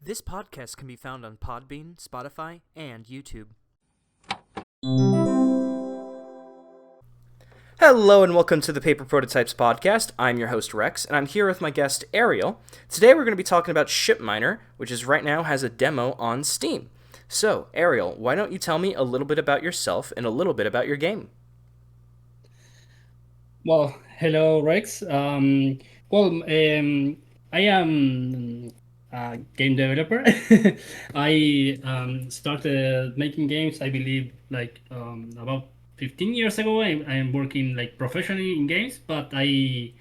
This podcast can be found on Podbean, Spotify, and YouTube. Hello and welcome to the Paper Prototypes podcast. I'm your host Rex, and I'm here with my guest Ariel. Today we're going to be talking about ShipMiner, which is right now has a demo on Steam. So, Ariel, why don't you tell me a little bit about yourself and a little bit about your game? Well, hello, Rex. I am a game developer. I started making games, I believe, about 15 years ago. I am working like professionally in games, but I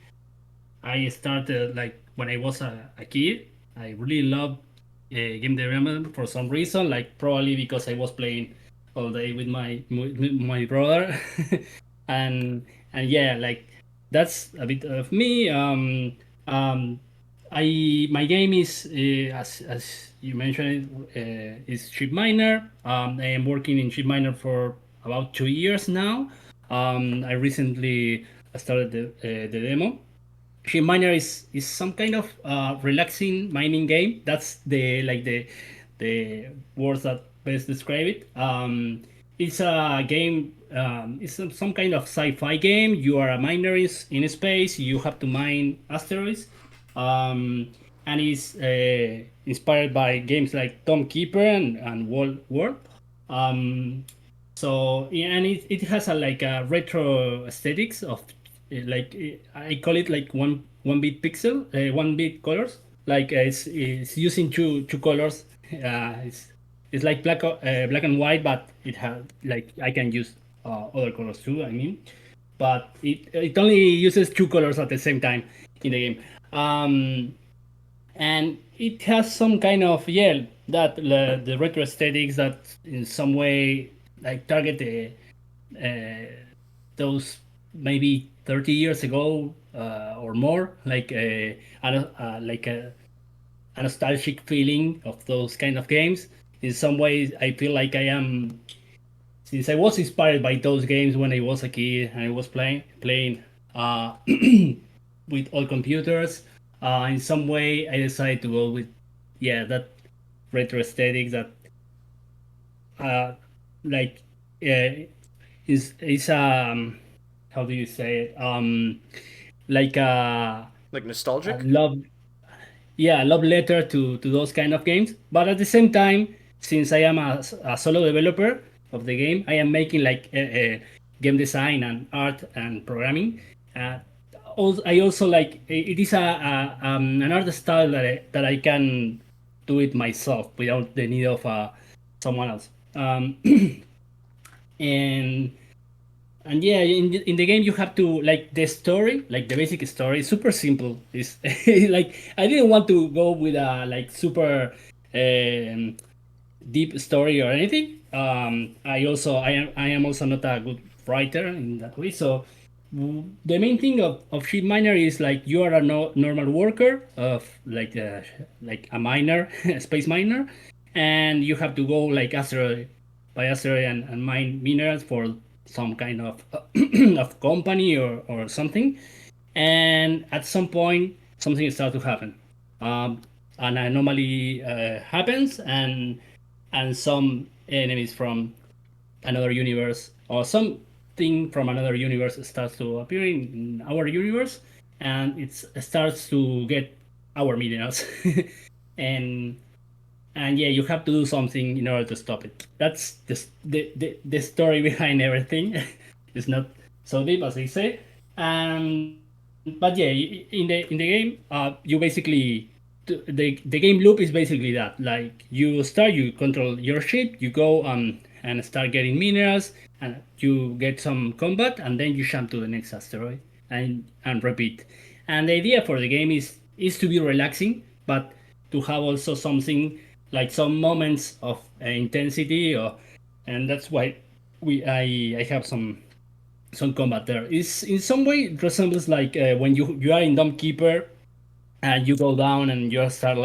started like when I was a kid. I really loved game development for some reason, like probably because I was playing all day with my brother, and yeah, like that's a bit of me. Um, I my game is as you mentioned is Ship Miner. I am working in Ship Miner for about 2 years now. I recently started the demo. Ship Miner is some kind of relaxing mining game. That's the words that best describe it. It's a game. It's some kind of sci-fi game. You are a miner in space. You have to mine asteroids, and it's inspired by games like Tom Keeper and World. Um, and it has a like a retro aesthetics of I call it like one bit pixel, 1 bit colors. Like it's using two colors. It's like black and white, but it has like I can use other colors too. I mean, but it only uses two colors at the same time in the game. And it has some kind of the retro aesthetics that in some way like target those maybe 30 years ago or more, like a nostalgic feeling of those kind of games. In some ways I feel like I am, since I was inspired by those games when I was a kid and I was playing uh, with all computers. In some way, I decided to go with that retro aesthetic that uh, like uh, is how do you say it like Like a nostalgic? love letter to those kind of games. But at the same time, since I am a solo developer of the game, I am making like game design and art and programming. Uh, I also like it is an art style that I can do it myself without the need of someone else. And yeah, in the game you have to like the story, like the basic story is super simple. It's like I didn't want to go with a like super um, deep story or anything. I am also not a good writer in that way. So the main thing of ship miner is like you are a normal worker of like a miner, a space miner, and you have to go like asteroid by asteroid and mine minerals for some kind of of company or something. And at some point something starts to happen. um, an anomaly happens, and some enemies from another universe or something from another universe starts to appear in our universe, and it starts to get our minerals. and yeah, you have to do something in order to stop it. That's the story behind everything. It's not so deep as I say. But yeah, in the game, you basically the game loop is basically that. Like you control your ship, you go and start getting minerals, and you get some combat, and then you jump to the next asteroid and repeat. And the idea for the game is to be relaxing, but to have also something like some moments of intensity, and that's why I have some combat there. Is in some way it resembles like when you are in Dumb Keeper and you go down and you start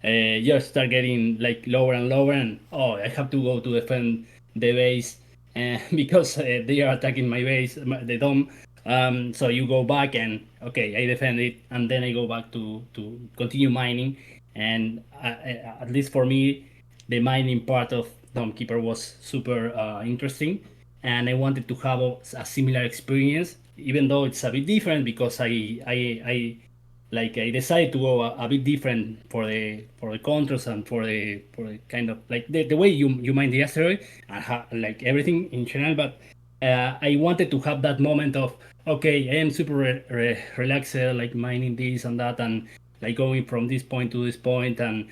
getting like lower and lower, and oh, I have to go to defend the base because they are attacking my base, the dome. So you go back and okay, I defend it, and then I go back to continue mining. and at least for me, the mining part of Dome Keeper was super interesting, and I wanted to have a similar experience, even though it's a bit different because I decided to go a bit different for the controls and for the kind of like the way you mine the asteroid and like everything in general. But I wanted to have that moment of okay, I am super relaxed, like mining this and that, and like going from this point to this point, and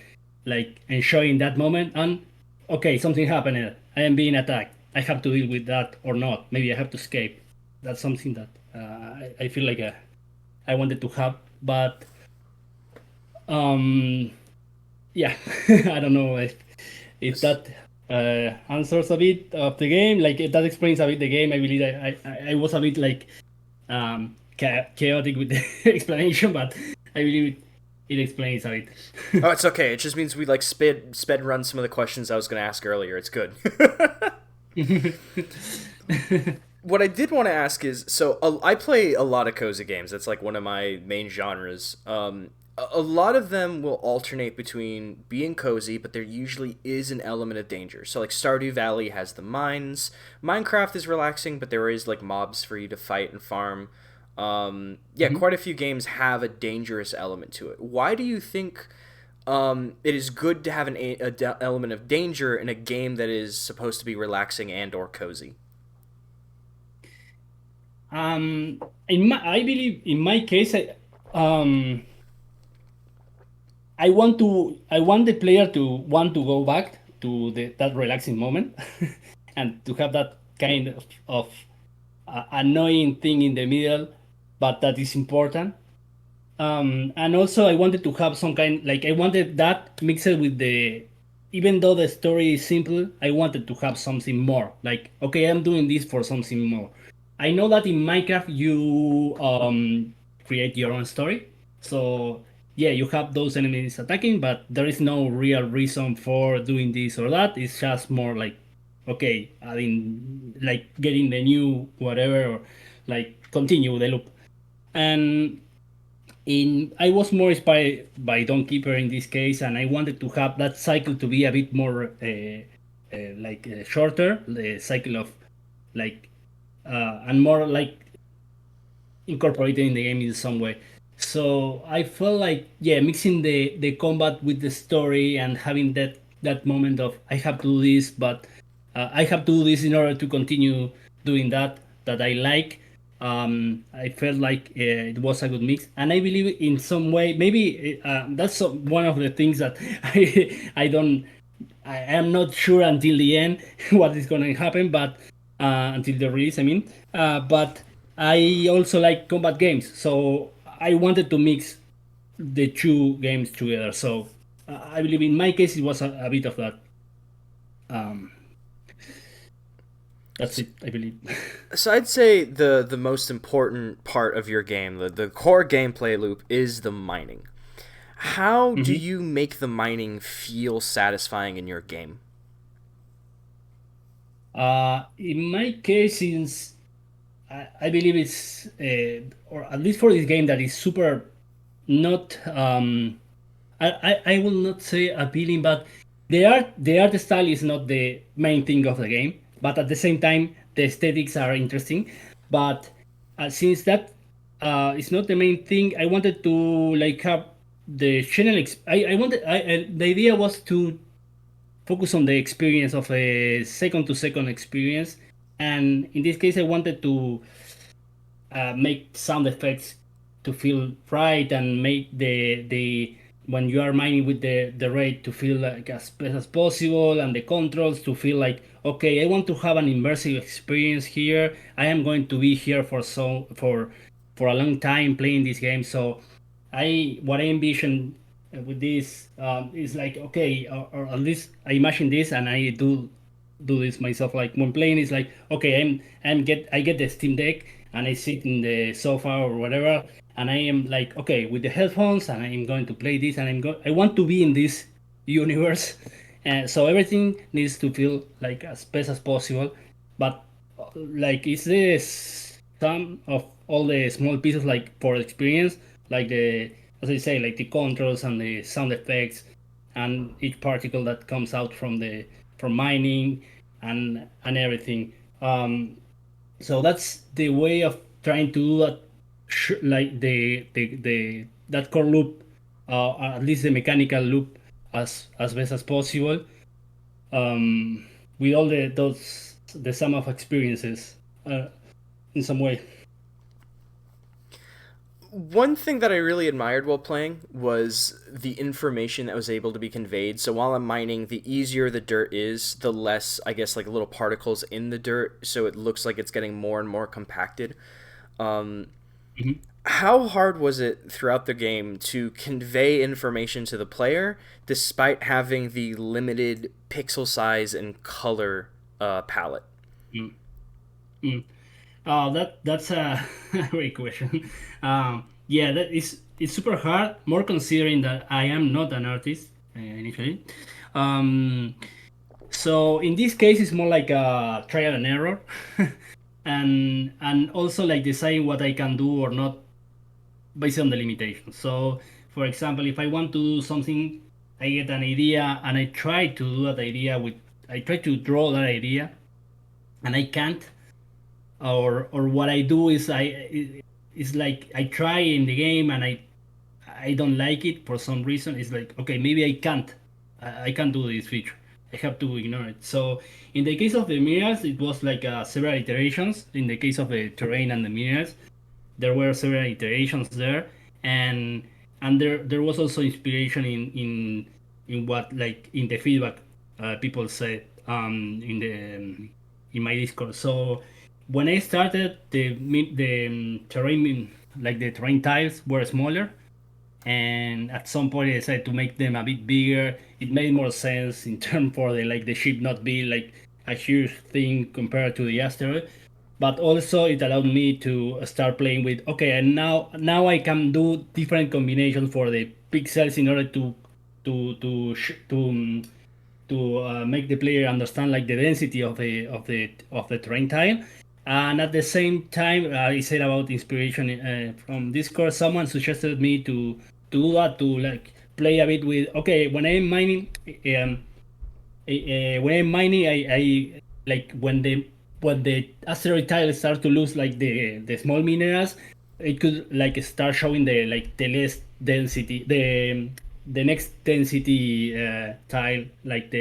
like enjoying that moment. And okay, something happened. I am being attacked. I have to deal with that or not. Maybe I have to escape. That's something that I feel like I wanted to have, but um, yeah, I don't know if S- that answers a bit of the game. Like if that explains a bit the game. I believe I was a bit like chaotic with the explanation, but I believe it explains a bit. Oh, it's okay. It just means we like sped run some of the questions I was going to ask earlier. It's good. What I did want to ask is, so I play a lot of cozy games. That's like one of my main genres. A lot of them will alternate between being cozy, but there usually is an element of danger. So like Stardew Valley has the mines. Minecraft is relaxing, but there is like mobs for you to fight and farm. Yeah, Mhm. quite a few games have a dangerous element to it. Why do you think it is good to have element of danger in a game that is supposed to be relaxing and or cozy? I believe in my case, um, I want the player to want to go back to that relaxing moment, and to have that kind of annoying thing in the middle, but that is important. And also I wanted to have some kind like I wanted that mixed with the even though the story is simple, I wanted to have something more. Like, okay, I'm doing this for something more. I know that in Minecraft you create your own story. So yeah, you have those enemies attacking, but there is no real reason for doing this or that. It's just more like okay, adding like getting the new whatever or like continue the loop. And in I was more inspired by Dawn Keeper in this case, and I wanted to have that cycle to be a bit more shorter, the cycle of like and more like incorporated in the game in some way. So I felt like yeah, mixing the combat with the story and having that moment of I have to do this, but I have to do this in order to continue doing that I like. I felt like it was a good mix, and I believe in some way maybe that's one of the things that I don't I am not sure until the end what is going to happen, but until the release, I mean. But I also like combat games, so I wanted to mix the two games together. So I believe in my case it was a bit of that. Um, that's it, I believe. So I'd say the most important part of your game, the core gameplay loop, is the mining. How do Mhm. you make the mining feel satisfying in your game? In my case, since I believe it's or at least for this game that is super not I will not say appealing, but the art style is not the main thing of the game. But at the same time, the aesthetics are interesting. But since that is not the main thing, I wanted to like have the channel. I wanted the idea was to focus on the experience of a second to second experience, and in this case, I wanted to make sound effects to feel right and make the when you are mining with the rate to feel like as best as possible, and the controls to feel like okay, I want to have an immersive experience here. I am going to be here for a long time playing this game. So I what I envision with this is like okay, or at least I imagine this and I do this myself. Like when playing, it's like okay, I get the Steam Deck and I sit in the sofa or whatever, and I am like okay with the headphones, and I am going to play this, and I want to be in this universe, and so everything needs to feel like as best as possible, but like it's this sum of all the small pieces like for experience, like as I say, like the controls and the sound effects, and each particle that comes out from mining and everything. So that's the way of trying to do that, like the that core loop, at least the mechanical loop, as best as possible, with all the sum of experiences, in some way. One thing that I really admired while playing was the information that was able to be conveyed. So while I'm mining, the easier the dirt is, the less, I guess, like little particles in the dirt, so it looks like it's getting more and more compacted. Um, Mhm. how hard was it throughout the game to convey information to the player despite having the limited pixel size and color palette? Mm. Mm. That's a great question. Yeah, that is it's super hard. More considering that I am not an artist, initially. Um, so in this case, it's more like a trial and error, and also like deciding what I can do or not based on the limitations. So, for example, if I want to do something, I get an idea and I try to do that idea with I try to draw that idea, and I can't, or what I do is it's like I try in the game and I don't like it for some reason. It's like, okay, maybe I can't do this feature. I have to ignore it. So in the case of the mirrors, it was like several iterations. In the case of the terrain and the mirrors, there were several iterations there, and there was also inspiration in what, like, in the feedback people said, in my Discord. So when I started, the terrain, like the terrain tiles, were smaller, and at some point I decided to make them a bit bigger. It made more sense in terms for the ship not be like a huge thing compared to the asteroid. But also it allowed me to start playing with, okay, and now I can do different combinations for the pixels in order to to sh- to um, to make the player understand like the density of the terrain tile. And at the same time, I said about inspiration from Discord. Someone suggested me to do that, to like play a bit with, okay, when I'm mining, I like when the asteroid tile start to lose like the small minerals, it could like start showing the less density, the next density tile, like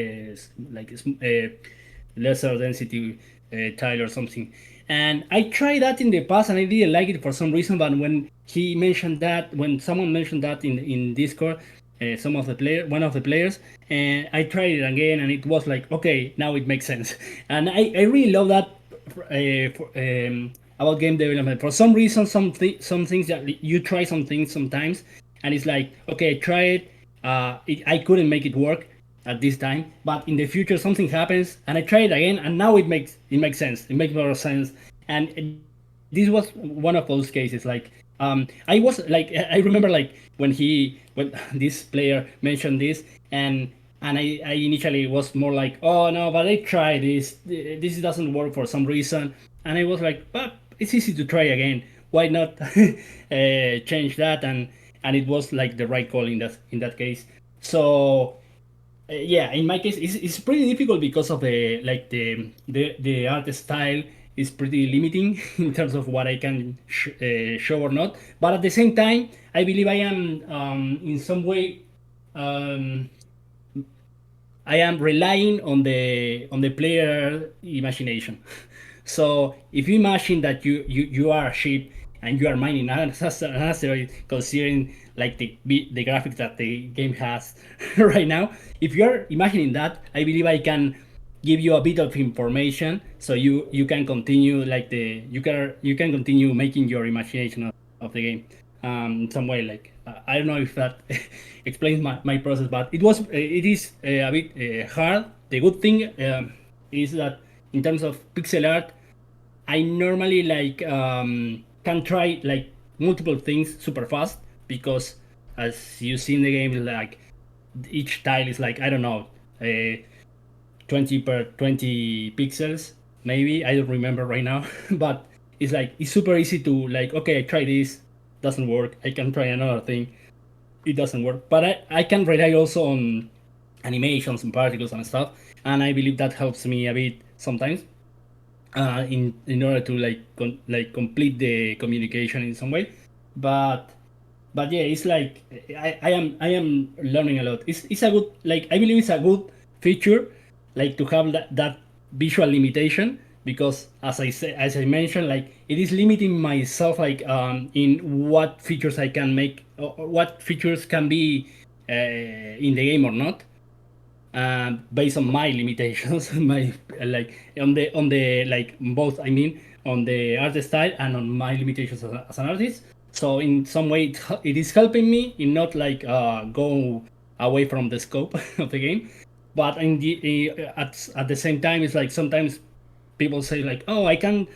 lesser density tile or something. And I tried that in the past and I didn't like it for some reason. But when someone mentioned that in Discord, one of the players, and I tried it again, and it was like, okay, now it makes sense. And I really love that about game development. For some reason, some things that you try some things sometimes, and it's like, okay, I try it. I couldn't make it work at this time, but in the future something happens, and I try it again, and now it makes sense. It makes more sense. And this was one of those cases. Like, I was like, I remember like when this player mentioned this, and I initially was more like, oh no, but I tried this doesn't work for some reason. And I was like, but it's easy to try again, why not change that? And it was like the right call in that case. So yeah, in my case, it's pretty difficult because of the art style is pretty limiting in terms of what I can show or not. But at the same time, I believe I am, in some way, um, I am relying on the player imagination. So if you imagine that you are a ship and you are mining an asteroid, considering like the graphics that the game has right now, if you are imagining that, I believe I can give you a bit of information, so you can continue like you can continue making your imagination of the game, in some way. Like, I don't know if that explains my process, but it is a bit hard. The good thing is that in terms of pixel art, I normally like, can try like multiple things super fast, because as you see in the game, like each tile is like, I don't know, 20 per 20 pixels, maybe. I don't remember right now. But it's like, it's super easy to like, okay, I try this, doesn't work, I can try another thing. it doesn't work. But I can rely also on animations and particles and stuff, and I believe that helps me a bit sometimes in order to like complete the communication in some way. But yeah, it's like I am learning a lot. It's a good, like, I believe it's a good feature, like, to have that visual limitation, because as I mentioned, like, it is limiting myself, like, in what features I can make, or what features can be in the game or not, based on my limitations, my, like, on the like both, I mean, on the art style and on my limitations as an artist. So in some way it is helping me in not like go away from the scope of the game. But at the same time, it's like sometimes people say like, oh, I can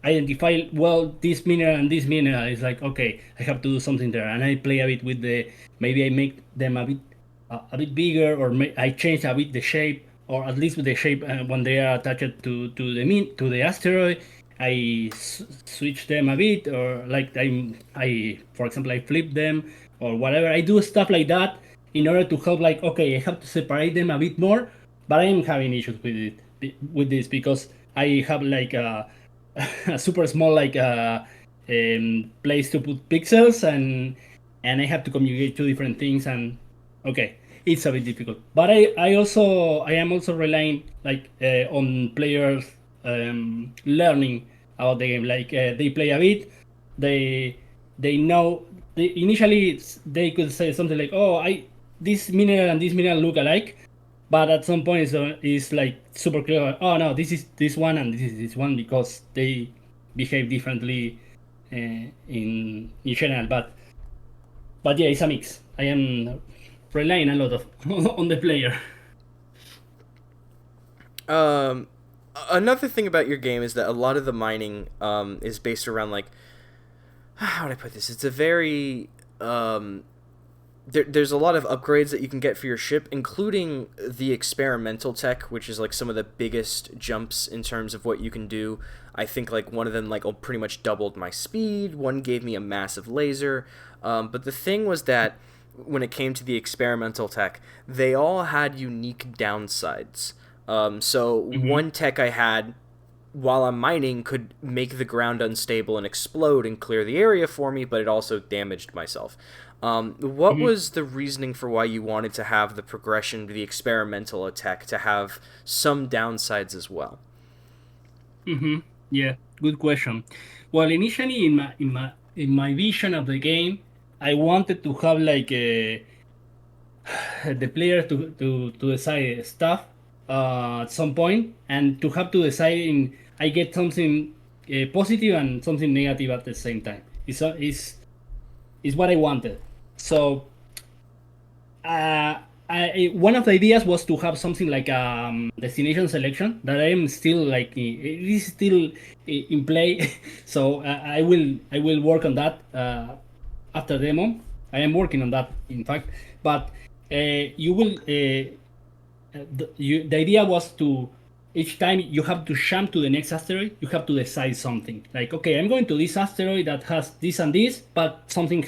identify well this mineral and this mineral. It's like, okay, I have to do something there, and I play a bit with the, maybe I make them a bit bigger, or I change a bit the shape, or at least with the shape when they are attached to the asteroid. I switch them a bit, or like I for example I flip them or whatever. I do stuff like that in order to help, like, okay, I have to separate them a bit more. But I am having issues with this, because I have like a super small, like, place to put pixels, and I have to communicate two different things, and okay, it's a bit difficult. But I am also relying, like, on players learning about the game. Like, they play a bit, they know. Initially they could say something like, oh, I this mineral and this mineral look alike, but at some point it's like super clear. Oh no, this is this one and this is this one, because they behave differently in general. But yeah, it's a mix. I am relying a lot of on the player. Another thing about your game is that a lot of the mining is based around, like, how would I put this? It's a very there's a lot of upgrades that you can get for your ship, including the experimental tech, which is like some of the biggest jumps in terms of what you can do. I think like one of them like pretty much doubled my speed. One gave me a massive laser. But the thing was that when it came to the experimental tech, they all had unique downsides. So Mm-hmm. one tech I had while I'm mining could make the ground unstable and explode and clear the area for me, but it also damaged myself. What Mm-hmm. was the reasoning for why you wanted to have the progression, the experimental attack, to have some downsides as well? Mm-hmm. Yeah, good question. Well, initially in my vision of the game, I wanted to have like the player to decide stuff at some point, and to have to decide in I get something positive and something negative at the same time. Is what I wanted. So one of the ideas was to have something like destination selection that I am still like it is still in play. So I will work on that after demo. I am working on that, in fact. But you will the idea was to, each time you have to jump to the next asteroid, you have to decide something. Like, okay, I'm going to this asteroid that has this and this, but something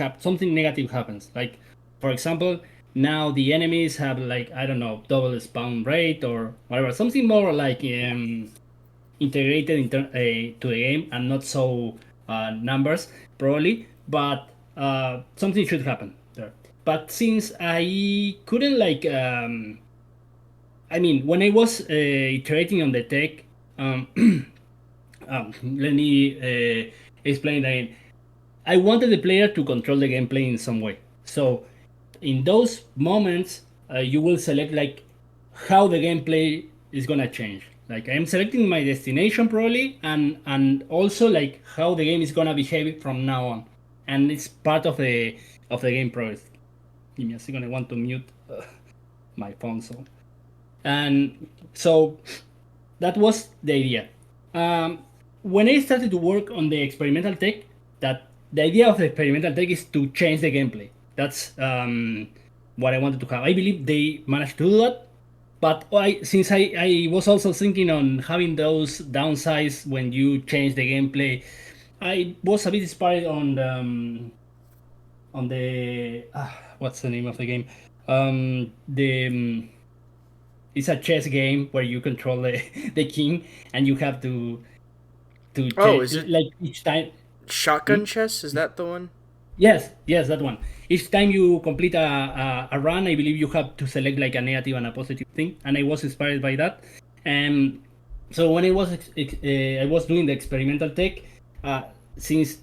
negative happens. Like, for example, now the enemies have, like, I don't know, double spawn rate or whatever, something more like integrated to the game, and not so numbers probably, but something should happen there. But since I couldn't, like, I mean, when I was iterating on the tech, um, let me explain that I wanted the player to control the gameplay in some way. So in those moments, you will select, like, how the gameplay is gonna change. Like, I'm selecting my destination probably, and also like how the game is gonna behave from now on, and it's part of the game progress. Give me a second. I want to mute my phone. So that was the idea. Um, when I started to work on the experimental tech, that the idea of the experimental tech is to change the gameplay. That's what I wanted to have. I believe they managed to do that, but since I was also thinking on having those downsides when you change the gameplay, I was a bit inspired on the what's the name of the game? The It's a chess game where you control the, the king, and you have to Oh, change is it like each time. Shotgun Hmm? Chess? Is that the one? Yes, yes, that one. Each time you complete a run, I believe you have to select like a negative and a positive thing, and I was inspired by that. And so when I was doing the experimental tech, uh, since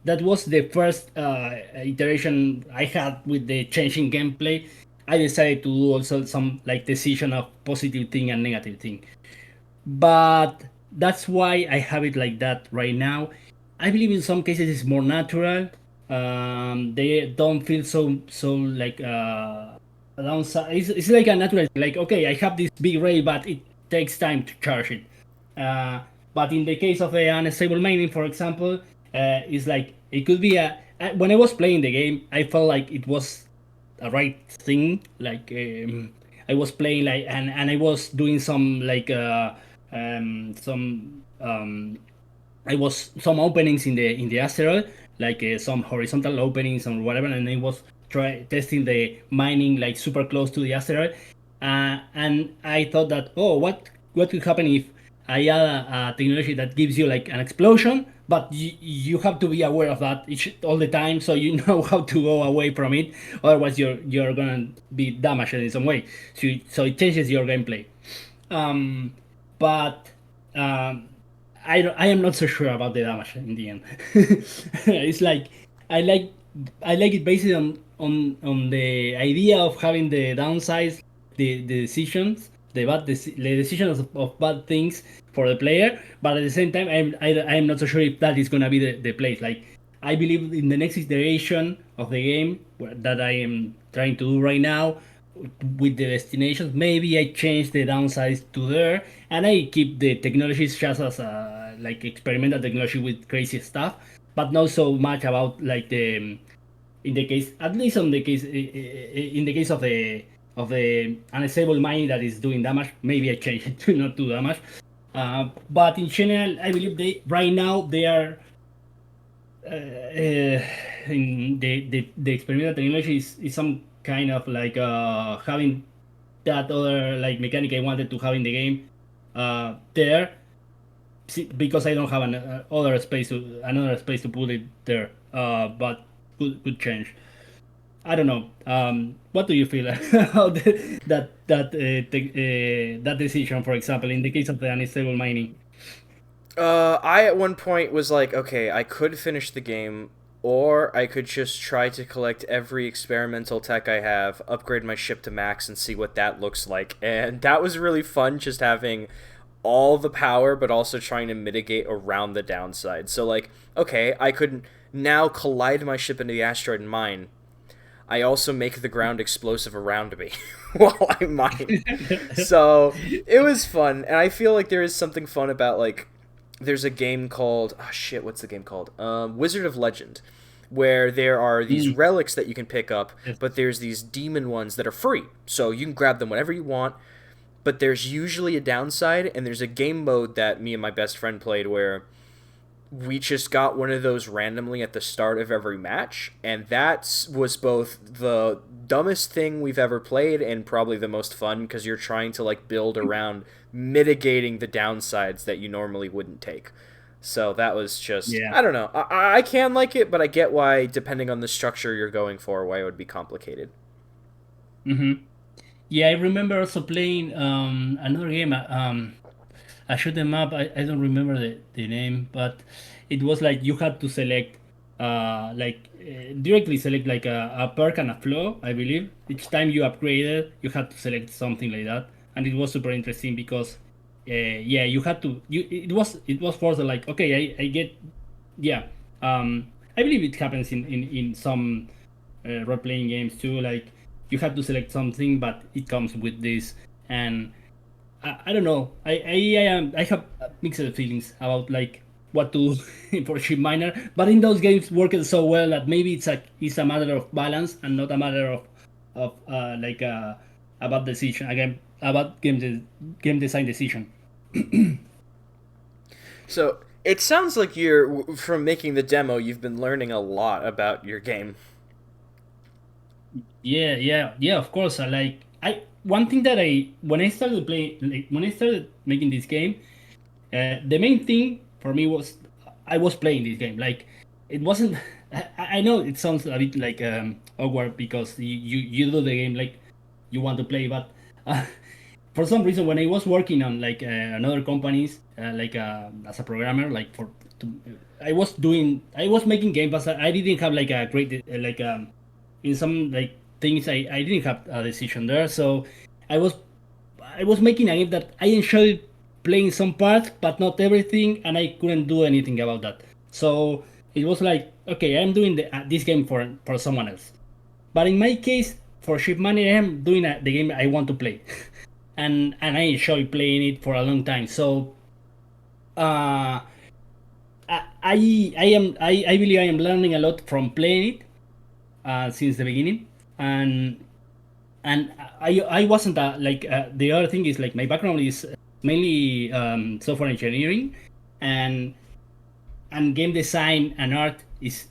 that was the first iteration I had with the changing gameplay, I decided to do also some like decision of positive thing and negative thing. But that's why I have it like that right now. I believe in some cases it's more natural. They don't feel so like downside. It's like a natural like okay, I have this big ray, but it takes time to charge it. Uh, but in the case of the unstable mining, for example, it's like it could be a. When I was playing the game, I felt like it was a right thing. Like I was playing like and I was doing some like some I was some openings in the asteroid, like some horizontal openings or whatever, and I was try testing the mining like super close to the asteroid, and I thought that what could happen if I add a technology that gives you like an explosion, but you have to be aware of that all the time, so you know how to go away from it. Otherwise, you're gonna be damaged in some way. So it changes your gameplay. Um, but um, I am not so sure about the damage in the end. It's like I like I like it based on the idea of having the downsides, the decisions, the decisions of bad things for the player. But at the same time, I am not so sure if that is gonna be the place. Like I believe in the next iteration of the game that I am trying to do right now with the destinations. Maybe I change the downsides to there, and I keep the technologies just as like experimental technology with crazy stuff, but not so much about like the in the case at least on the case in the case of the unstable mining that is doing damage. Maybe I change it to not do damage. But in general, I believe they right now they are in the experimental technology is some kind of like having that other like mechanic I wanted to have in the game there because I don't have another space to put it there. But could change. I don't know. What do you feel about that decision, for example, in the case of the unstable mining? I at one point was like, okay, I could finish the game, or I could just try to collect every experimental tech I have, upgrade my ship to max, and see what that looks like. And that was really fun, just having all the power, but also trying to mitigate around the downside. So, like, okay, I could now collide my ship into the asteroid and mine. I also make the ground explosive around me while I mine. So it was fun, and I feel like there is something fun about like there's a game called oh shit, what's the game called? Wizard of Legend, where there are these Mm, relics that you can pick up, yes. but there's these demon ones that are free, so you can grab them whenever you want. But there's usually a downside, and there's a game mode that me and my best friend played where we just got one of those randomly at the start of every match, and that was both the dumbest thing we've ever played and probably the most fun because you're trying to like build around mitigating the downsides that you normally wouldn't take. So that was just Yeah. I don't know. I can like it, but I get why depending on the structure you're going for, why it would be complicated. Hmm. Yeah, I remember also playing another game. I shoot them up. I don't remember the name, but it was like you had to select, directly select like a perk and a flow, I believe. Each time you upgraded, you had to select something like that, and it was super interesting because, yeah, you had to. It was for the like okay, I get, yeah. I believe it happens in some role playing games too. Like you have to select something, but it comes with this and I don't know. I have mixed feelings about like what to do for ship miner, but in those games worked so well that maybe it's a matter of balance and not a matter of like about decision again about game design decision. So it sounds like you're from making the demo, you've been learning a lot about your game. Yeah. Of course, I one thing that I when I started playing, like when I started making this game, the main thing for me was I was playing this game. Like it wasn't. I know it sounds a bit like awkward because you do the game like you want to play, but uh, for some reason when I was working on like another companies as a programmer to, I was making games, but I didn't have like a great in some like things I didn't have a decision there, so I was I was making a game that I enjoyed playing some parts, but not everything, and I couldn't do anything about that. So it was like, okay, I'm doing this game for someone else. But in my case, for Ship Money, I am doing the game I want to play, and I enjoy playing it for a long time. So uh, I believe I am learning a lot from playing it since the beginning, and I wasn't the other thing is like my background is mainly software engineering, and game design and art is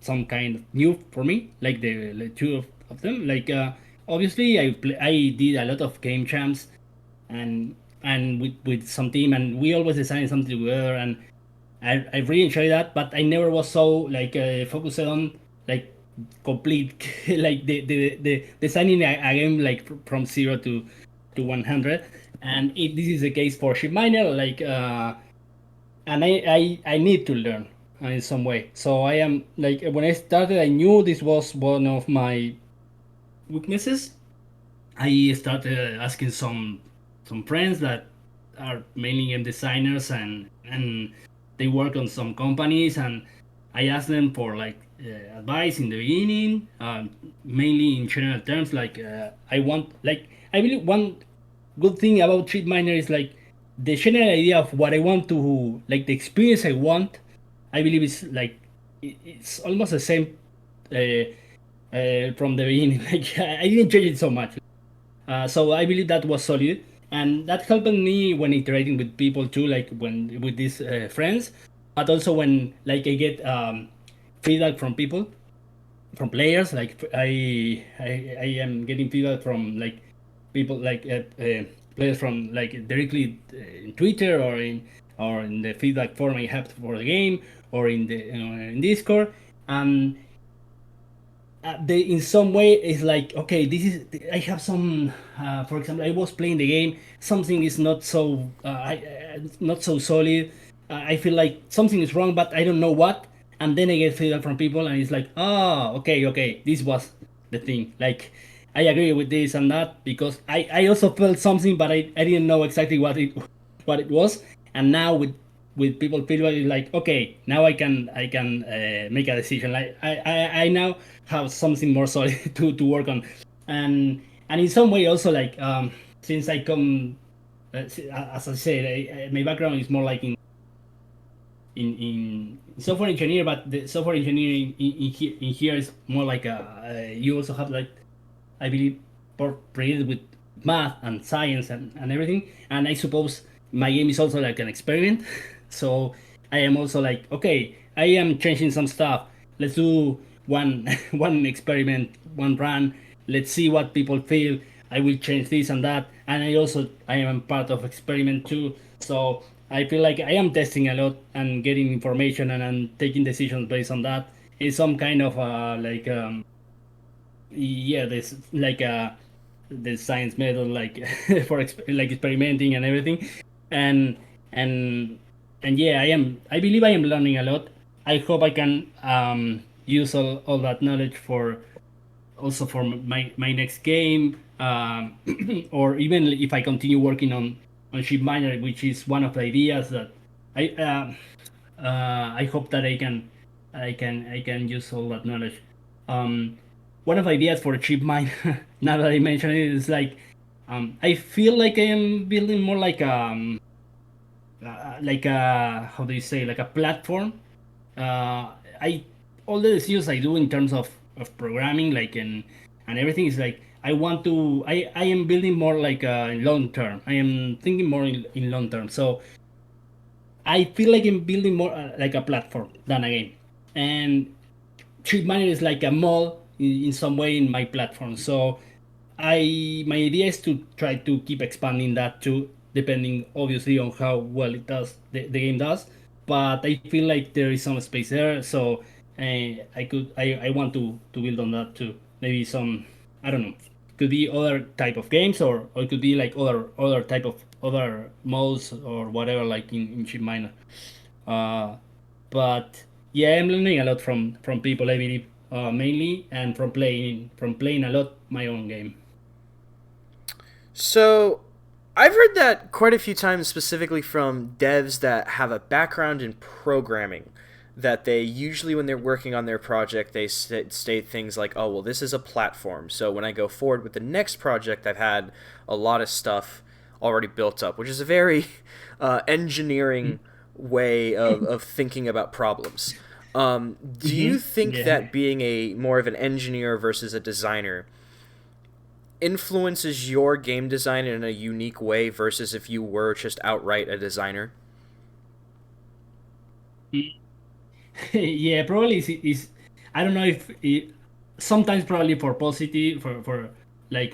some kind of new for me, like the two of them. Obviously I did a lot of game jams and with some team, and we always design something together, and I really enjoy that, but I never was so focused on like complete like the designing a game like from 0 to 100. And this is the case for ship miner, and I need to learn in some way. So I am like when I started, I knew this was one of my weaknesses. I started asking some friends that are mainly game designers, and they work on some companies, and I asked them for advice in the beginning, mainly in general terms. I want I really want good thing about Cheat Miner is like the general idea of what I want to like the experience I want. I believe it's like it's almost the same from the beginning. Like I didn't change it so much. So I believe that was solid, and that helped me when interacting with people too, like when with these friends, but also when like I get feedback from people, from players. I am getting feedback from like people players from like directly in Twitter or in the feedback form I have for the game or in the in Discord. And they in some way it's like okay, this is I have some for example, I was playing the game, something is not so not so solid. I feel like something is wrong, but I don't know what. And then I get feedback from people, and it's like, oh, okay, this was the thing. Like I agree with this and that, because I also felt something, but I didn't know exactly what it was. And now with people feedback, it's like okay, now I can make a decision. Like I now have something more solid to work on. And in some way also since I come as I said, my background is more like in software engineer, but the software engineering in here is more like you also have like I believe portrayed with math and science and everything. And I suppose my game is also like an experiment. So I am also like, okay, I am changing some stuff. Let's do one one experiment, one run. Let's see what people feel. I will change this and that. And I am part of experiment too. So I feel like I am testing a lot and getting information, and I'm taking decisions based on that. It's some kind of yeah, there's like the science method for like experimenting and everything. And and and yeah, I believe I am learning a lot. I hope I can use all that knowledge for also for my next game, or even if I continue working on ship miner, which is one of the ideas that I hope that I can use all that knowledge. Um, One of the ideas for a chip mine, now that I mention it, is like I feel like I am building more like a how do you say, like a platform. I all the decisions I do in terms of programming, and everything is like I want to. I am building more like long term. I am thinking more in long term. So I feel like I'm building more like a platform than a game. And Trip Miner is like a mall in some way in my platform. So my idea is to try to keep expanding that too, depending obviously on how well it does the game does. But I feel like there is some space there, so I want to build on that too. Maybe some, I don't know, could be other type of games, or it could be like other type of other modes or whatever, like in chip miner. Uh, but yeah, I'm learning a lot from people, I believe, mainly, and from playing a lot my own game. So, I've heard that quite a few times, specifically from devs that have a background in programming. That they usually, when they're working on their project, they state things like, oh, well, this is a platform. So when I go forward with the next project, I've had a lot of stuff already built up, which is a very engineering way of thinking about problems. Do you think Yeah. that being a more of an engineer versus a designer influences your game design in a unique way versus if you were just outright a designer? Yeah, probably is I don't know if sometimes probably for positive for like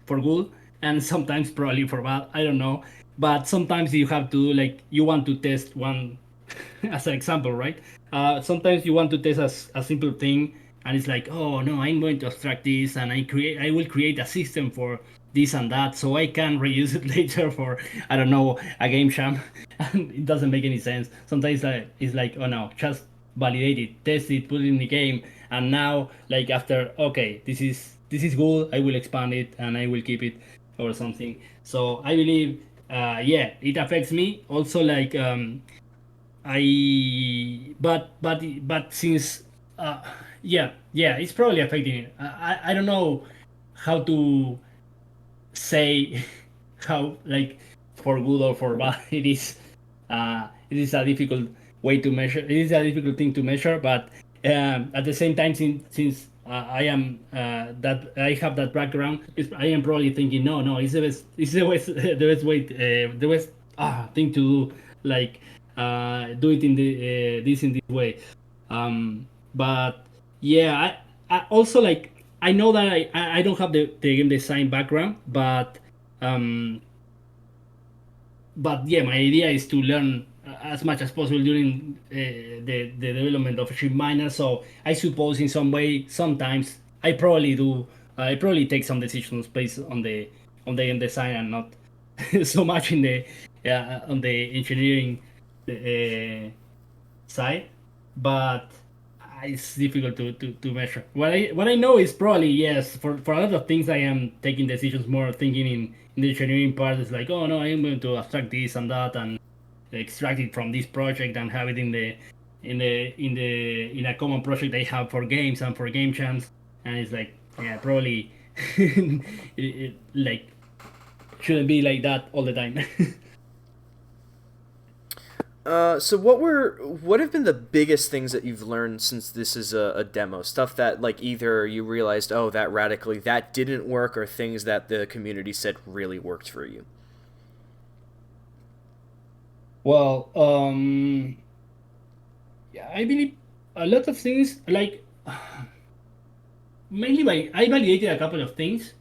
for good, and sometimes probably for bad, I don't know. But sometimes you have to, like, you want to test one as an example, right? Sometimes you want to test a simple thing, and it's like, oh no, I'm going to abstract this, and I will create a system for this and that, so I can reuse it later for, I don't know, a game jam. And it doesn't make any sense. Sometimes it's like, oh no, just validate it, test it, put it in the game, and now, like, after, okay, this is good, I will expand it and I will keep it, or something. So I believe, yeah, it affects me also, like, but since, uh, yeah, it's probably affecting it. I don't know how to say how, like, for good or for bad it is a difficult way to measure. It is a difficult thing to measure, but at the same time, since I am that I have that background, I am probably thinking, no, no, it's the best way, the best thing to do, like, do it in this way. But yeah, I also, like, I know that I don't have the game design background, um, but yeah, my idea is to learn as much as possible during the development of chip miner. So I suppose in some way, sometimes I probably do. I probably take some decisions based on the game design, and not so much in the on the engineering uh, side. But it's difficult to measure. What I know is probably, yes, for a lot of things I am taking decisions more thinking in the engineering part. It's like, oh no, I am going to abstract this and that and extract it from this project and have it in a common project I have for games and for game jams. And it's like, yeah, probably like, shouldn't be like that all the time. So what have been the biggest things that you've learned since this is a demo? Stuff that like either you realized, oh, that didn't work, or things that the community said really worked for you. Well, yeah, I believe a lot of things, like, mainly I validated a couple of things.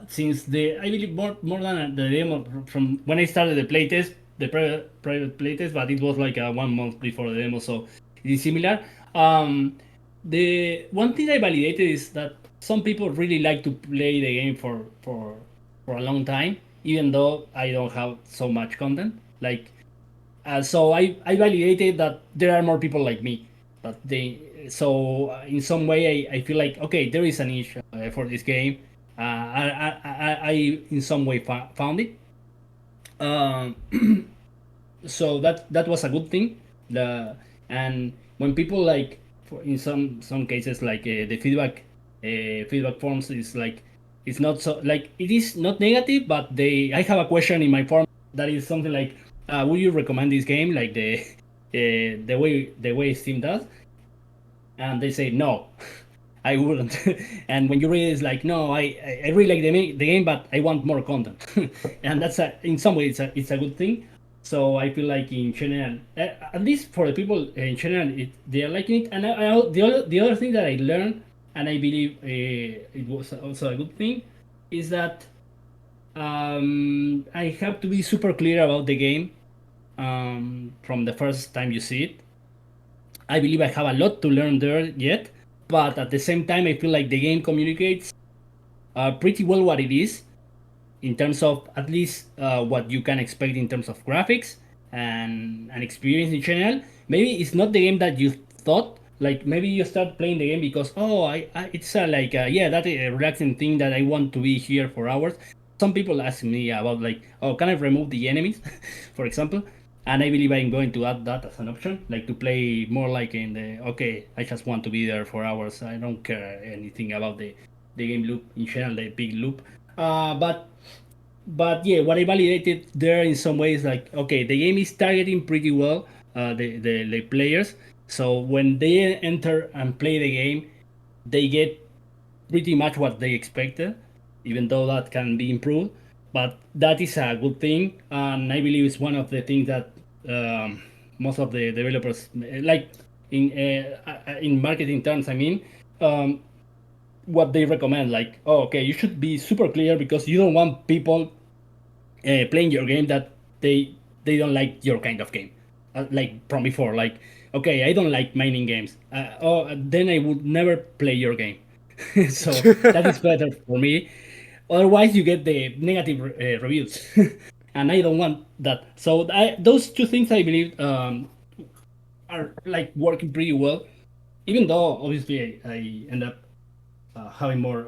Since I believe more than the demo, from when I started the playtest, the private playtest, but it was like 1 month before the demo, so it is similar. The one thing I validated is that some people really like to play the game for a long time, even though I don't have so much content. Like, so I validated that there are more people like me, but in some way I feel like, okay, there is a niche for this game. I in some way found it. um, so that was a good thing. And when people, like, in some cases, like, the feedback forms is like, it's not so, like, it is not negative, but I have a question in my form that is something like, would you recommend this game, like, the way Steam does? And they say no. I wouldn't. And when you read it, it's like, no, I really like the game, but I want more content. And in some way, it's a good thing. So I feel like in general, at least for the people in general, they are liking it. And the other thing that I learned, and I believe it was also a good thing, is that I have to be super clear about the game from the first time you see it. I believe I have a lot to learn there yet, but at the same time, I feel like the game communicates pretty well what it is in terms of at least what you can expect in terms of graphics and experience in general. Maybe it's not the game that you thought. Like maybe you start playing the game because it's like yeah, that's a relaxing thing that I want to be here for hours. Some people ask me about like, oh, can I remove the enemies, for example? And I believe I'm going to add that as an option, like to play more like in the okay, I just want to be there for hours. I don't care anything about the game loop in general, the big loop. But yeah, what I validated there in some ways, like okay, the game is targeting pretty well the players. So when they enter and play the game, they get pretty much what they expected, even though that can be improved. But that is a good thing, and I believe it's one of the things that most of the developers like in marketing terms. I mean, um, what they recommend, like, oh, okay, you should be super clear because you don't want people playing your game that they don't like your kind of game, like from before. Like, okay, I don't like mining games. Then I would never play your game. So that is better for me. Otherwise, you get the negative reviews, and I don't want that. So those two things I believe are like working pretty well. Even though obviously I end up having more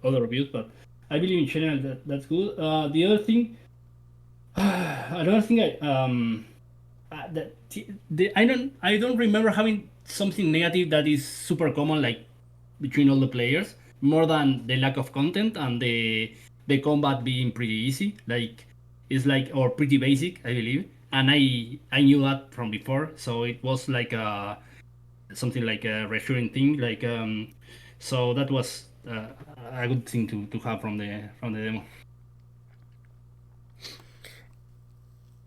other reviews, but I believe in general that's good. The other thing another thing I don't remember having something negative that is super common like between all the players more than the lack of content and the combat being pretty easy, like it's like or pretty basic I believe, and I knew that from before, so it was like something like a reassuring thing, like so that was a good thing to have from the demo.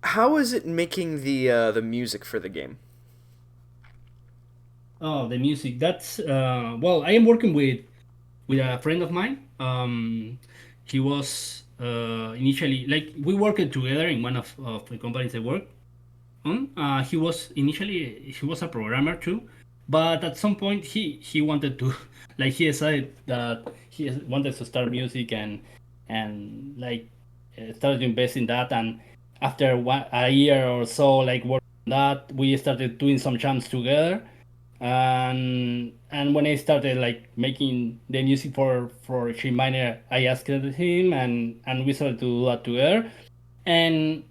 How is it making the music for the game? Oh, the music. That's well, I am working with a friend of mine. He was initially like we worked together in one of the companies I work on. He was a programmer too, but at some point he wanted to like he decided that he wanted to start music and like started to invest in that. And after a year or so like working on that, we started doing some jams together. And when I started like making the music for She Miner, I asked him, and we started to do that together. And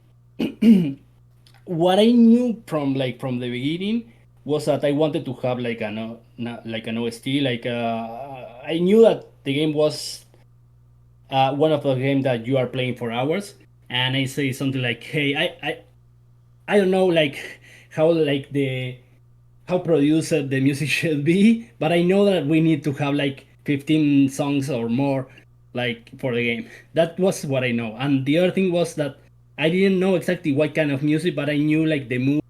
what I knew from the beginning was that I wanted to have like an OST. Like I knew that the game was one of the games that you are playing for hours, and I say something like, "Hey, I don't know like how like the how produced the music should be, but I know that we need to have like 15 songs or more like for the game. That was what I know. And the other thing was that I didn't know exactly what kind of music, but I knew like the mood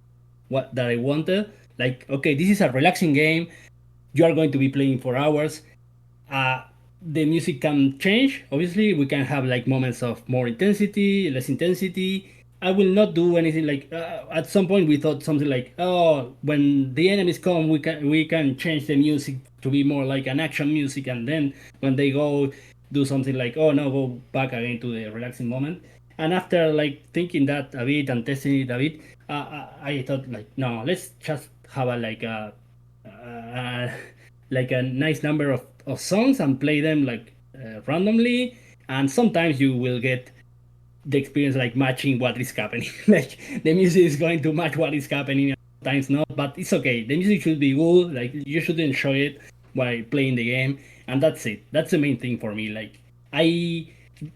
what that I wanted. Like, okay, this is a relaxing game. You are going to be playing for hours. uh, the music can change. Obviously, we can have like moments of more intensity, less intensity. I will not do anything like. At some point, we thought something like, "Oh, when the enemies come, we can change the music to be more like an action music, and then when they go, do something like, oh no, go back again to the relaxing moment." And after like thinking that a bit and testing it a bit, I thought like, no, let's just have a uh, like a nice number of songs and play them like randomly, and sometimes you will get the experience like matching what is happening. Like the music is going to match what is happening, and sometimes not, but it's okay. The music should be good, like you should enjoy it while playing the game, and that's it. That's the main thing for me. Like I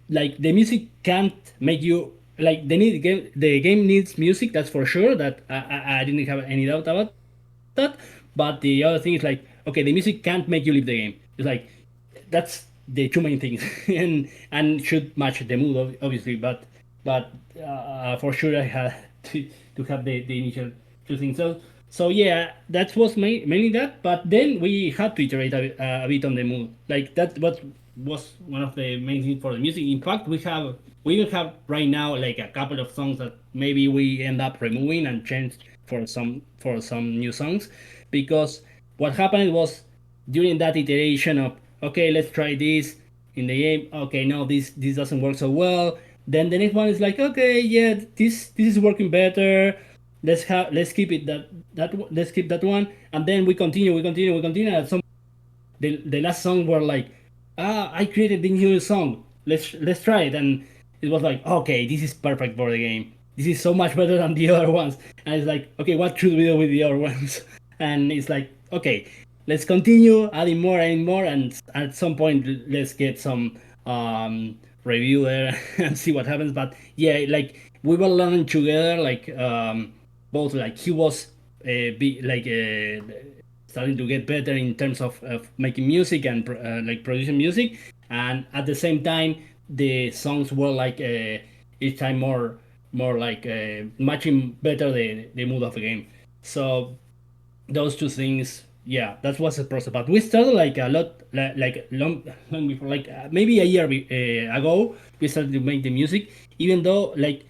like the music can't make you like the game needs music, that's for sure. That I didn't have any doubt about that. But the other thing is like, okay, the music can't make you leave the game. It's like that's the two main things, and should match the mood obviously. But but for sure I had to have the initial choosing. So yeah, that was mainly that. But then we had to iterate a bit on the mood. Like that what was one of the main things for the music. In fact, we will have right now like a couple of songs that maybe we end up removing and change for some new songs, because what happened was during that iteration of okay, let's try this in the game. Okay, no, this doesn't work so well. Then the next one is like, okay, yeah, this is working better. Let's keep it let's keep that one, and then we continue. At some the last song were like, I created the new song. Let's try it, and it was like, okay, this is perfect for the game. This is so much better than the other ones. And it's like, okay, what should we do with the other ones? And it's like, okay, let's continue adding more, and at some point let's get some review there and see what happens. But yeah, like we were learning together, like both like he was starting to get better in terms of making music and like producing music, and at the same time the songs were like each time more like matching better the mood of the game. So those two things, yeah, that was the process. But we started like a lot like long before, like maybe a year ago we started to make the music, even though like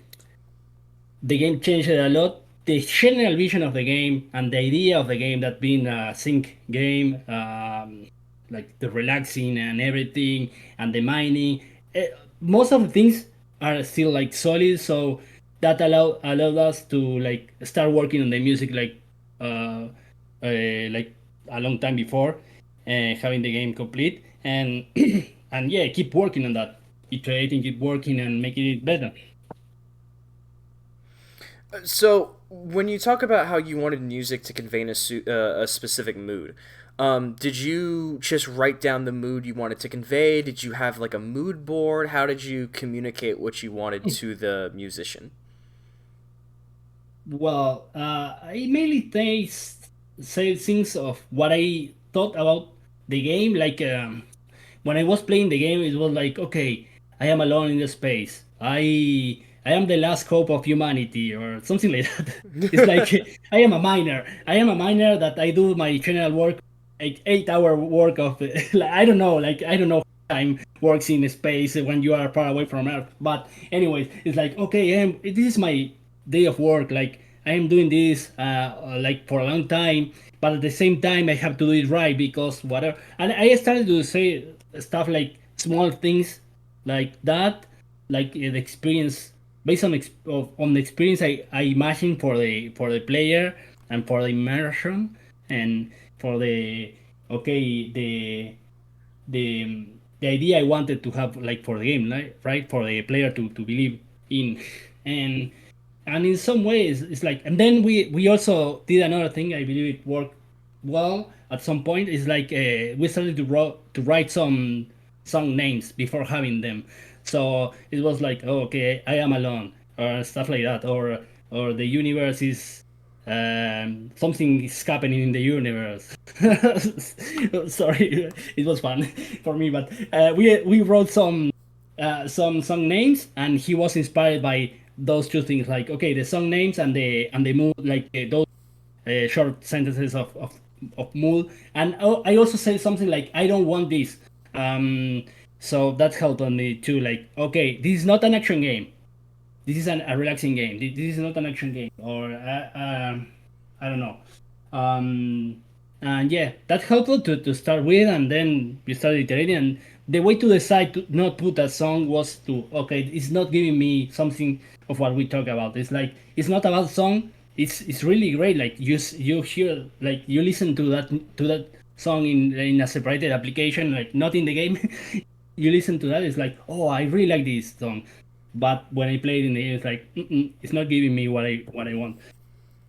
the game changed a lot. The general vision of the game and the idea of the game, that being a sync game, like the relaxing and everything, and the mining, most of the things are still like solid. So that allowed us to like start working on the music like a long time before having the game complete, and and yeah, keep working on that, iterating, keep working and making it better. So, when you talk about how you wanted music to convey a specific mood, did you just write down the mood you wanted to convey? Did you have like a mood board? How did you communicate what you wanted to the musician? Well, I mainly say things of what I thought about the game. Like when I was playing the game, it was like, okay, I am alone in the space. I am the last hope of humanity, or something like that. It's like I am a miner. I am a miner that I do my general work, 8 hour work of like, I don't know how time works in space when you are far away from Earth. But anyways, it's like, okay, this is my day of work. Like I am doing this like for a long time, but at the same time I have to do it right, because whatever. And I started to say stuff like small things like that, like the experience based on the experience I imagine for the player, and for the immersion, and for the okay the idea I wanted to have, like for the game, right, for the player to believe in. and and in some ways it's like, and then we also did another thing, I believe it worked well at some point. Is like we started to write some song names before having them. So it was like, oh, okay, I am alone, or stuff like that, or the universe is something is happening in the universe. Sorry, it was fun for me. But we wrote some song names, and he was inspired by those two things. Like, okay, the song names and the mood, like those short sentences of mood. And I also said something like, I don't want this. Um, so that helped on me too. Like, okay, this is not an action game. This is a relaxing game. This is not an action game, or I don't know. Um, and yeah, that helpful to start with, and then we started iterating. And the way to decide to not put a song was to, okay, it's not giving me something of what we talk about. It's like it's not about song. It's really great. Like you hear, like you listen to that song in a separated application, like not in the game. You listen to that, it's like, oh, I really like this song. But when I play it in the game, it's like, it's not giving me what I want.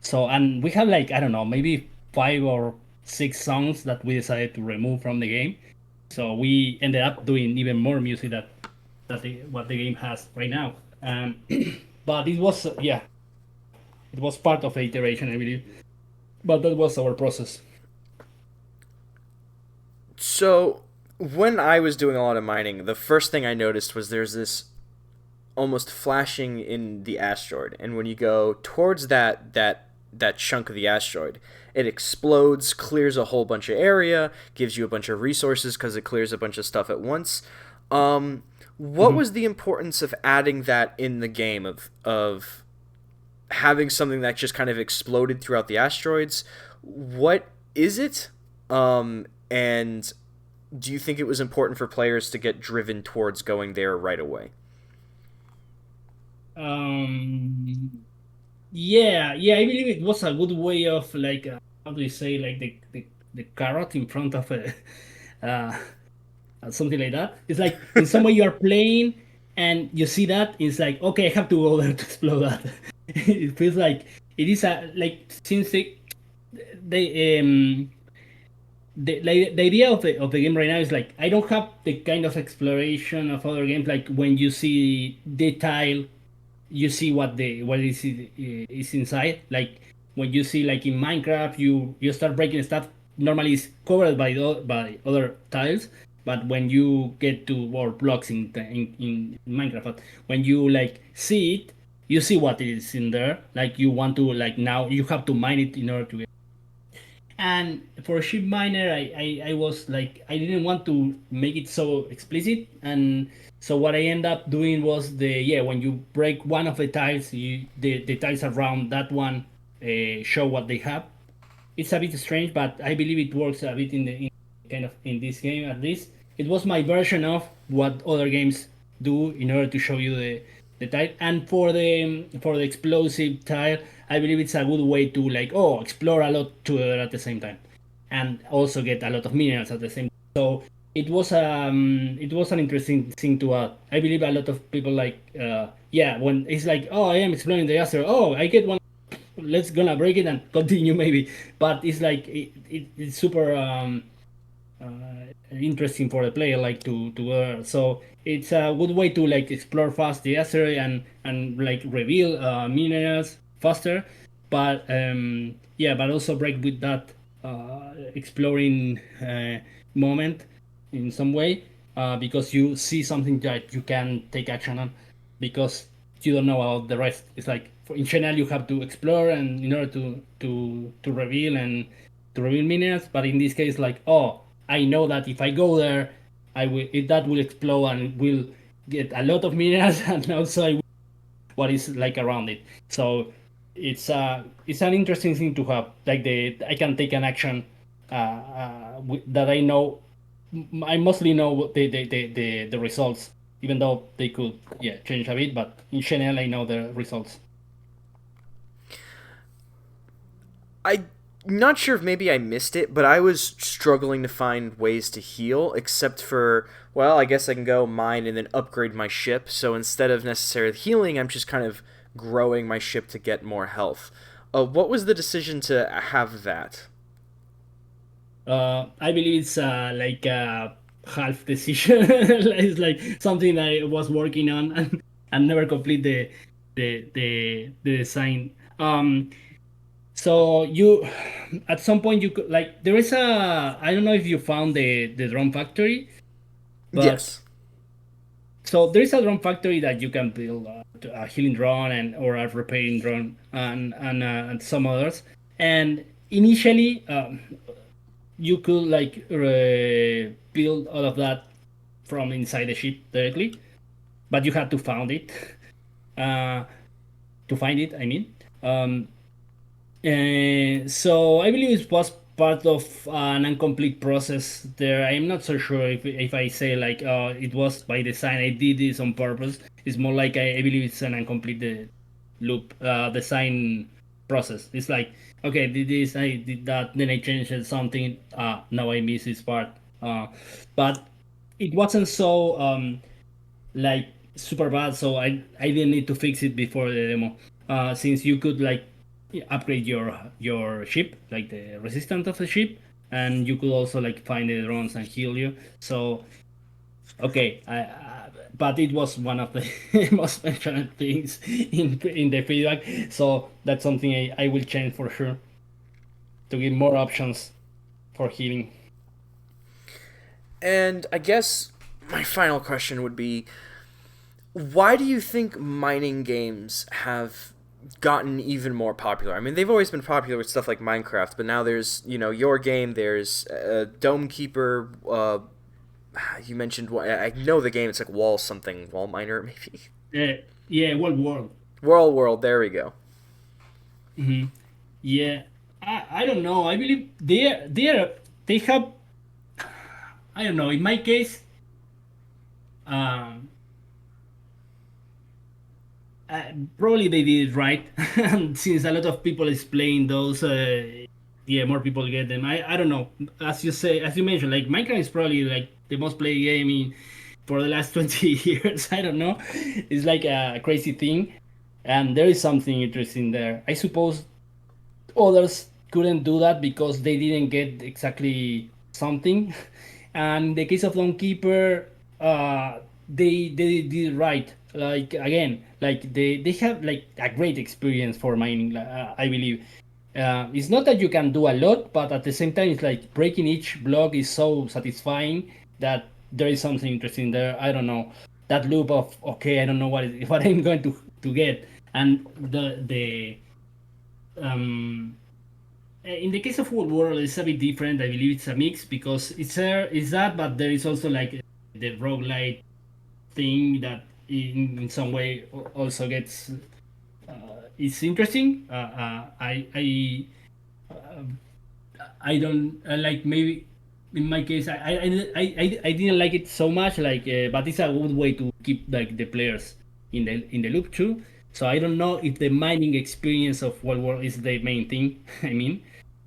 So, and we have like, I don't know, maybe 5 or 6 songs that we decided to remove from the game. So we ended up doing even more music what the game has right now. But it was yeah, it was part of the iteration, I believe. But that was our process. So, when I was doing a lot of mining, the first thing I noticed was there's this almost flashing in the asteroid, and when you go towards that chunk of the asteroid, it explodes, clears a whole bunch of area, gives you a bunch of resources because it clears a bunch of stuff at once. What Mhm. was the importance of adding that in the game of having something that just kind of exploded throughout the asteroids? What is it? And do you think it was important for players to get driven towards going there right away? Um, yeah, yeah, I believe it was a good way of like how do you say like the carrot in front of a uh, something like that. It's like in some way you are playing and you see that it's like okay, I have to go there to explode that. It feels like it is a like since they the idea of the game right now is like I don't have the kind of exploration of other games like when you see detail you see what is inside. Like when you see like in Minecraft, you start breaking stuff. Normally, it's covered by other tiles, but when you get to or blocks in Minecraft, but when you like see it, you see what is in there. Like you want to like now you have to mine it in order to get. And for a ship miner, I was like, I didn't want to make it so explicit. And so what I end up doing was yeah, when you break one of the tiles, the tiles around that one show what they have. It's a bit strange, but I believe it works a bit in kind of in this game at least. It was my version of what other games do in order to show you the tile. And for the explosive tile, I believe it's a good way to like explore a lot together at the same time, and also get a lot of minerals at the same time. So it was an interesting thing to add. I believe a lot of people like yeah when it's like I am exploring the asteroid. I get one, let's gonna break it and continue maybe, but it's like it's super interesting for the player like to so it's a good way to like explore fast the asteroid and like reveal minerals faster, but yeah, but also break with that exploring moment in some way, because you see something that you can take action on because you don't know about the rest. It's like in general you have to explore and in order to reveal and to reveal minerals, but in this case like I know that if I go there that will explode and will get a lot of minerals and also what is like around it. So it's an interesting thing to have like the I can take an action that I know. I mostly know the results, even though they could change a bit, but in general I know the results. I'm not sure if maybe I missed it, but I was struggling to find ways to heal, except for, well, I guess I can go mine and then upgrade my ship. So instead of necessarily healing, I'm just kind of growing my ship to get more health. What was the decision to have that? I believe it's like a half decision. It's like something I was working on and never complete the design. So you, at some point you could like there is a I don't know if you found the drone factory, but Yes. so there is a drone factory that you can build a healing drone and or a repairing drone and some others. And initially, you could like build all of that from inside the ship directly, but you had to found it uh, to find it. I mean, so I believe it was part of an incomplete process there. I'm not so sure if I say like it was by design. I did this on purpose. It's more like I believe it's an incomplete loop design process. It's like okay, did this, I did that, then I changed something. Now I miss this part. But it wasn't so like super bad, so I didn't need to fix it before the demo. Since you could like upgrade your ship, like the resistance of the ship, and you could also like find the drones and heal you. So okay, but it was one of the most mentioned things in the feedback. So that's something I will change for sure to give more options for healing. And I guess my final question would be, Why do you think mining games have gotten even more popular? I mean, they've always been popular with stuff like Minecraft, but now there's, your game, there's Dome Keeper, you mentioned, I know the game, it's like Wall something, Wall Miner, maybe? Yeah, World. World, there we go. Hmm. Yeah, I don't know. I believe they have. I don't know. In my case, um, probably they did it right. And since a lot of people is playing those, yeah, more people get them. I don't know. As you mentioned, like Minecraft is probably like the most played game for the last 20 years. I don't know. It's like a crazy thing, and there is something interesting there. I suppose others couldn't do that because they didn't get exactly something. And in the case of Keeper, they did right. Like again, like they have like a great experience for mining. I believe. It's not that you can do a lot, but at the same time, it's like breaking each block is so satisfying that there is something interesting there. I don't know that loop of okay, I don't know what I'm going to get, and um in the case of World War, it's a bit different. I believe it's a mix because it's that, but there is also like the roguelite thing that in some way also gets it's interesting. I don't like maybe in my case I didn't like it so much like but it's a good way to keep like the players in the loop too. So I don't know if the mining experience of World War is the main thing. I mean,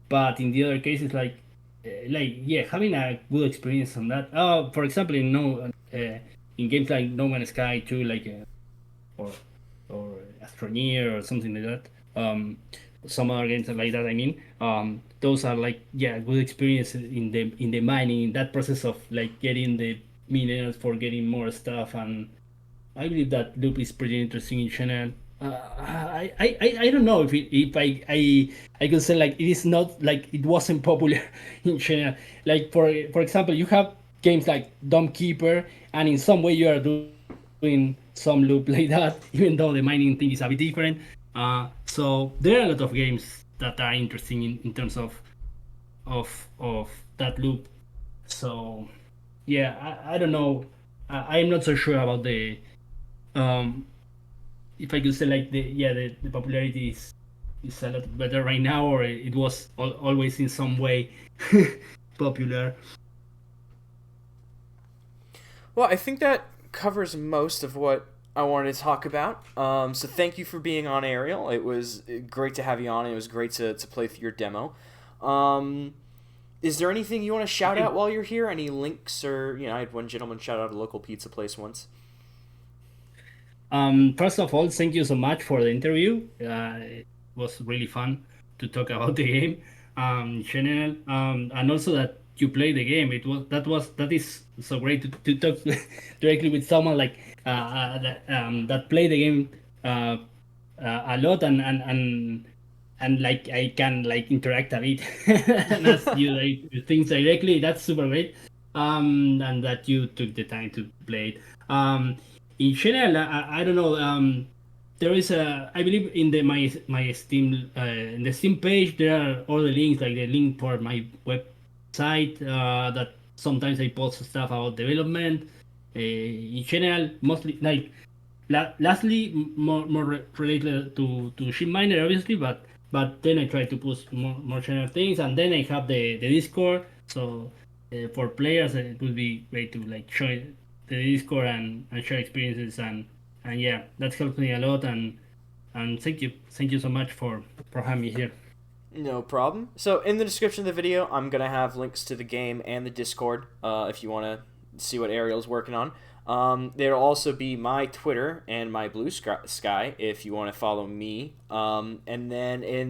but in the other cases like yeah, having a good experience on that. For example, in games like No Man's Sky too, like or Astroneer or something like that. Some other games like that. I mean, those are like yeah, good experience in the mining, that process of like getting the minerals for getting more stuff, and I believe that loop is pretty interesting in general. I don't know if I could say like it is not like it wasn't popular in general. Like for example, you have games like Dome Keeper, and in some way you are doing some loop like that, even though the mining thing is a bit different. So there are a lot of games that are interesting in terms of that loop. So yeah, I don't know. I'm not so sure about the um if I could say like the popularity is a lot better right now, or it was always in some way popular. Well, I think that covers most of what I wanted to talk about. So thank you for being on, Ariel. It was great to have you on. It was great to play through your demo. Um, is there anything you want to shout out while you're here? Any links or, I had one gentleman shout out a local pizza place once. First of all, thank you so much for the interview. It was really fun to talk about the game in general, and also that you play the game. That is so great to talk directly with someone like that play the game uh, a lot and like I can like interact a bit and ask you like things directly. That's super great. And that you took the time to play it. In general, I don't know. There is I believe in the my Steam in the Steam page there are all the links like the link for my website that sometimes I post stuff about development. In general, mostly like lastly more related to ship miner obviously, but then I try to post more general things, and then I have the Discord. So for players, it would be great to like show the Discord and share experiences and yeah, that helps me a lot. And thank you so much for having me here. No problem. So in the description of the video, I'm gonna have links to the game and the Discord if you want to see what Ariel's working on. There'll also be my Twitter and my Bluesky if you want to follow me. And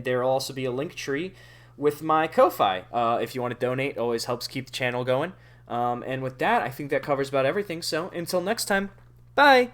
there'll also be a link tree with my Ko-fi if you want to donate. Always helps keep the channel going. And with that, I think that covers about everything. So until next time, bye.